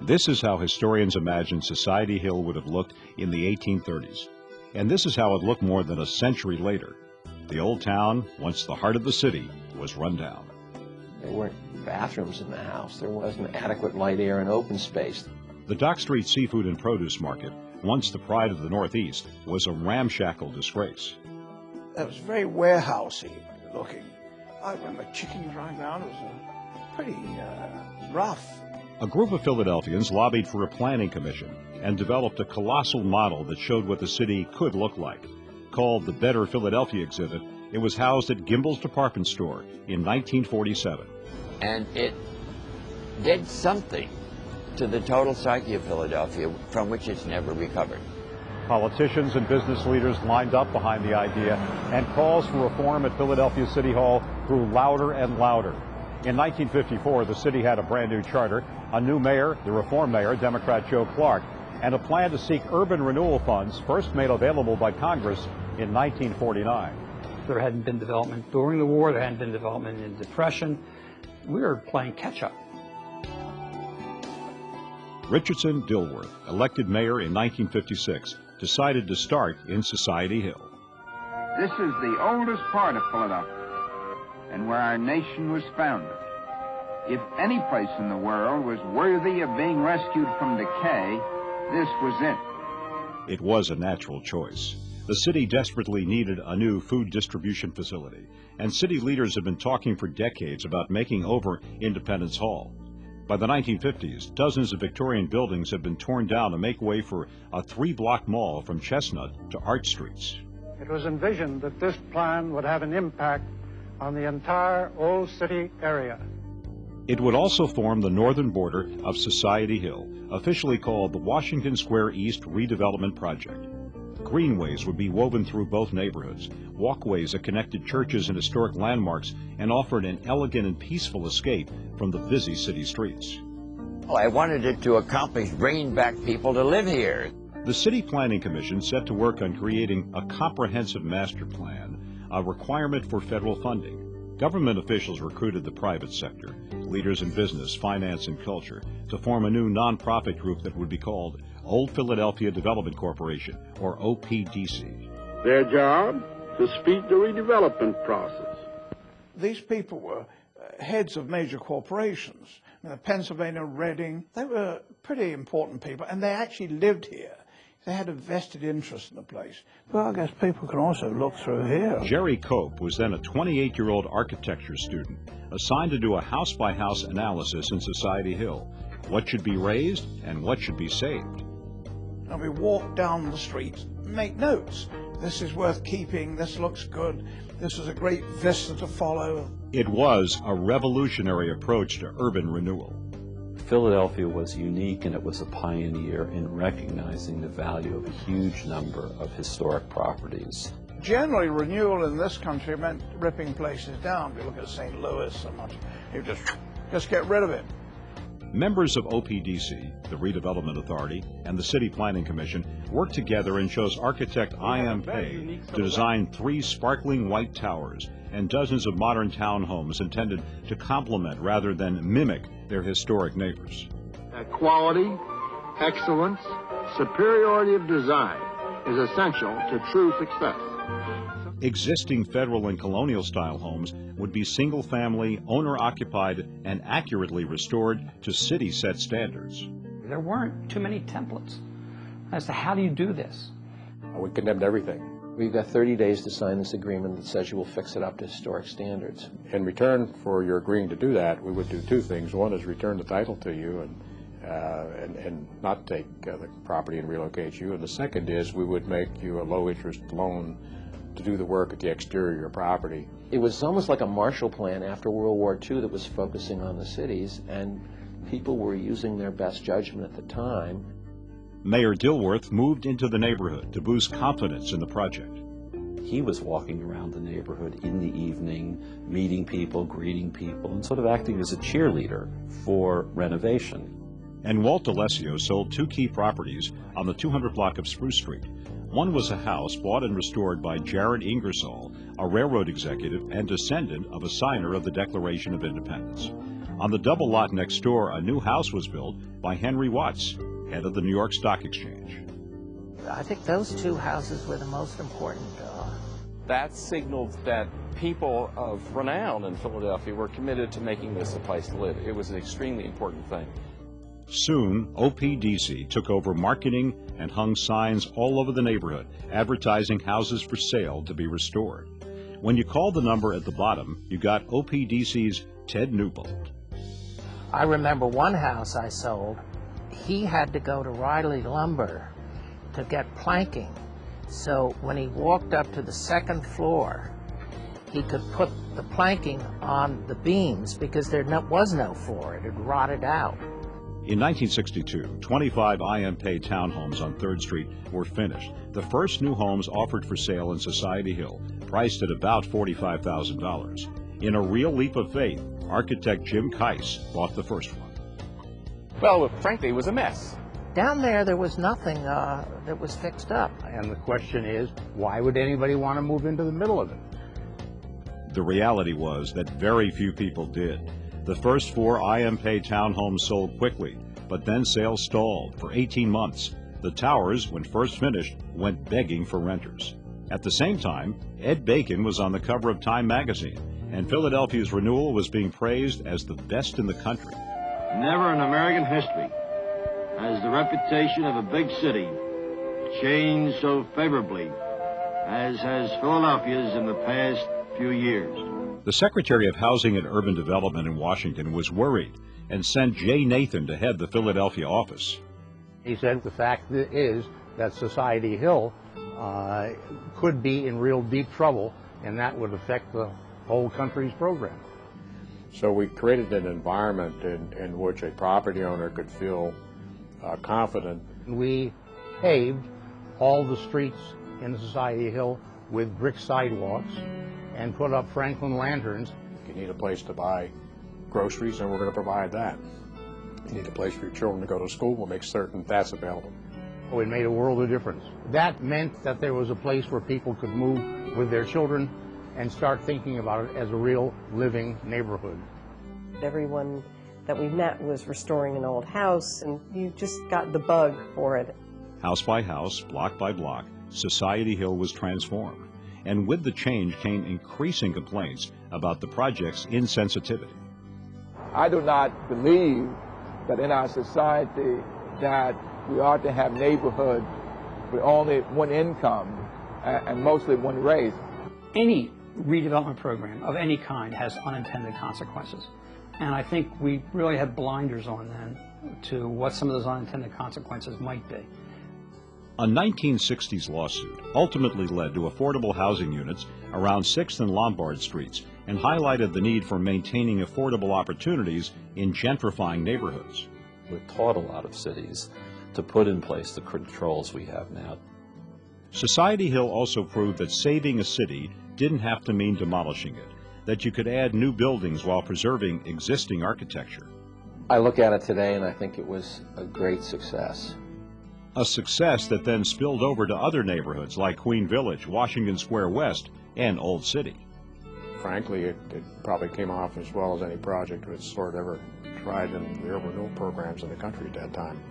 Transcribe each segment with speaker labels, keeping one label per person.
Speaker 1: This is how historians imagine Society Hill would have looked in the 1830s. And this is how it looked more than a century later. The old town, once the heart of the city, was run down.
Speaker 2: There weren't bathrooms in the house. There wasn't adequate light, air, and open space.
Speaker 1: The Dock Street Seafood and Produce Market, once the pride of the Northeast, was a ramshackle disgrace.
Speaker 3: It was very warehousey looking. I remember chickens running around. It was pretty rough.
Speaker 1: A group of Philadelphians lobbied for a planning commission and developed a colossal model that showed what the city could look like. Called the Better Philadelphia Exhibit, it was housed at Gimbel's Department Store in 1947.
Speaker 4: And it did something to the total psyche of Philadelphia from which it's never recovered.
Speaker 1: Politicians and business leaders lined up behind the idea, and calls for reform at Philadelphia City Hall grew louder and louder. In 1954, the city had a brand new charter, a new mayor, the reform mayor, Democrat Joe Clark, and a plan to seek urban renewal funds, first made available by Congress in 1949.
Speaker 5: There hadn't been development during the war, there hadn't been development in the Depression. We were playing catch-up.
Speaker 1: Richardson Dilworth, elected mayor in 1956, decided to start in Society Hill.
Speaker 6: This is the oldest part of Philadelphia, and where our nation was founded. If any place in the world was worthy of being rescued from decay, this was it.
Speaker 1: It was a natural choice. The city desperately needed a new food distribution facility, and city leaders had been talking for decades about making over Independence Hall. By the 1950s, dozens of Victorian buildings had been torn down to make way for a 3-block mall from Chestnut to Arch Streets.
Speaker 7: It was envisioned that this plan would have an impact on the entire Old City area.
Speaker 1: It would also form the northern border of Society Hill, officially called the Washington Square East Redevelopment Project. Greenways would be woven through both neighborhoods, walkways that connected churches and historic landmarks and offered an elegant and peaceful escape from the busy city streets.
Speaker 4: Well, I wanted it to accomplish bringing back people to live here.
Speaker 1: The City Planning Commission set to work on creating a comprehensive master plan, a requirement for federal funding. Government officials recruited the private sector, leaders in business, finance, and culture, to form a new nonprofit group that would be called Old Philadelphia Development Corporation, or OPDC.
Speaker 8: Their job? To speed the redevelopment process.
Speaker 3: These people were heads of major corporations. Pennsylvania, Reading, they were pretty important people, and they actually lived here. They had a vested interest in the place. Well, I guess people can also look through here.
Speaker 1: Jerry Cope was then a 28-year-old architecture student, assigned to do a house-by-house analysis in Society Hill. What should be raised and what should be saved?
Speaker 3: And we walk down the street, make notes. This is worth keeping, this looks good, this is a great vista to follow.
Speaker 1: It was a revolutionary approach to urban renewal.
Speaker 9: Philadelphia was unique, and it was a pioneer in recognizing the value of a huge number of historic properties.
Speaker 3: Generally, renewal in this country meant ripping places down. If you look at St. Louis so much, you just get rid of it.
Speaker 1: Members of OPDC, the Redevelopment Authority, and the City Planning Commission worked together and chose architect I.M. Pei to design 3 sparkling white towers and dozens of modern townhomes intended to complement rather than mimic their historic neighbors.
Speaker 8: Quality, excellence, superiority of design is essential to true success.
Speaker 1: Existing federal and colonial style homes would be single-family, owner-occupied, and accurately restored to city-set standards.
Speaker 5: There weren't too many templates as to how do you do this.
Speaker 2: We condemned everything. We've got 30 days to sign this agreement that says you will fix it up to historic standards.
Speaker 10: In return for your agreeing to do that, we would do 2 things. One is return the title to you and not take the property and relocate you. And the second is we would make you a low-interest loan to do the work at the exterior of your property.
Speaker 2: It was almost like a Marshall Plan after World War II that was focusing on the cities, and people were using their best judgment at the time.
Speaker 1: Mayor Dilworth moved into the neighborhood to boost confidence in the project.
Speaker 9: He was walking around the neighborhood in the evening, meeting people, greeting people, and sort of acting as a cheerleader for renovation.
Speaker 1: And Walt D'Alessio sold 2 key properties on the 200 block of Spruce Street. One was a house bought and restored by Jared Ingersoll, a railroad executive and descendant of a signer of the Declaration of Independence. On the double lot next door, a new house was built by Henry Watts, head of the New York Stock Exchange.
Speaker 11: I think those two houses were the most important.
Speaker 12: That signaled that people of renown in Philadelphia were committed to making this a place to live. It was an extremely important thing.
Speaker 1: Soon, OPDC took over marketing and hung signs all over the neighborhood, advertising houses for sale to be restored. When you called the number at the bottom, you got OPDC's Ted Newbold.
Speaker 11: I remember one house I sold, he had to go to Riley Lumber to get planking. So when he walked up to the second floor, he could put the planking on the beams because there was no floor. It had rotted out.
Speaker 1: In 1962, 25 IMP townhomes on 3rd Street were finished. The first new homes offered for sale in Society Hill, priced at about $45,000. In a real leap of faith, architect Jim Keiss bought the first one.
Speaker 12: Well, frankly, it was a mess.
Speaker 11: Down there was nothing that was fixed up.
Speaker 13: And the question is, why would anybody want to move into the middle of it?
Speaker 1: The reality was that very few people did. The first 4 IMP townhomes sold quickly, but then sales stalled for 18 months. The towers, when first finished, went begging for renters. At the same time, Ed Bacon was on the cover of Time magazine, and Philadelphia's renewal was being praised as the best in the country.
Speaker 14: Never in American history has the reputation of a big city changed so favorably as has Philadelphia's in the past few years.
Speaker 1: The Secretary of Housing and Urban Development in Washington was worried and sent Jay Nathan to head the Philadelphia office.
Speaker 13: He said the fact is that Society Hill could be in real deep trouble, and that would affect the whole country's program.
Speaker 10: So we created an environment in which a property owner could feel confident.
Speaker 13: We paved all the streets in Society Hill with brick sidewalks and put up Franklin lanterns.
Speaker 10: You need a place to buy groceries, and we're going to provide that. You need a place for your children to go to school, we'll make certain that's available.
Speaker 13: Oh, it made a world of difference. That meant that there was a place where people could move with their children and start thinking about it as a real living neighborhood.
Speaker 15: Everyone that we met was restoring an old house, and you just got the bug for it.
Speaker 1: House by house, block by block, Society Hill was transformed. And with the change came increasing complaints about the project's insensitivity.
Speaker 16: I do not believe that in our society that we ought to have neighborhoods with only one income and mostly one race.
Speaker 5: Any redevelopment program of any kind has unintended consequences. And I think we really have blinders on then to what some of those unintended consequences might be.
Speaker 1: A 1960s lawsuit ultimately led to affordable housing units around 6th and Lombard Streets and highlighted the need for maintaining affordable opportunities in gentrifying neighborhoods.
Speaker 9: We've taught a lot of cities to put in place the controls we have now.
Speaker 1: Society Hill also proved that saving a city didn't have to mean demolishing it, that you could add new buildings while preserving existing architecture.
Speaker 2: I look at it today and I think it was a great success.
Speaker 1: A success that then spilled over to other neighborhoods like Queen Village, Washington Square West, and Old City.
Speaker 10: Frankly, it probably came off as well as any project that's sort of ever tried in the urban renewal programs in the country at that time.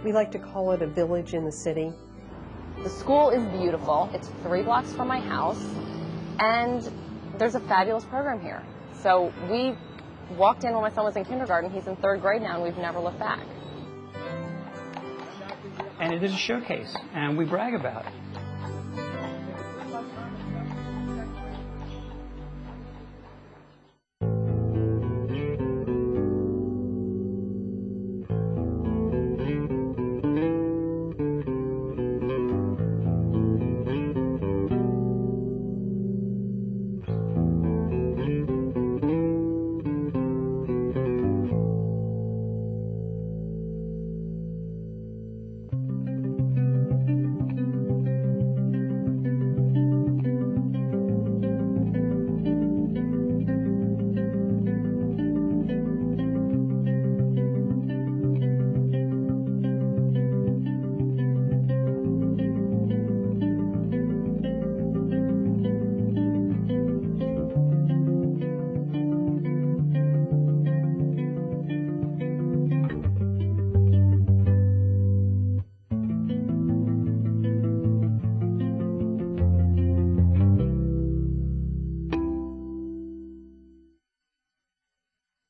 Speaker 15: We like to call it a village in the city.
Speaker 17: The school is beautiful. It's 3 blocks from my house, and there's a fabulous program here. So we walked in when my son was in kindergarten. He's in 3rd grade now, and we've never looked back.
Speaker 5: And it is a showcase, and we brag about it.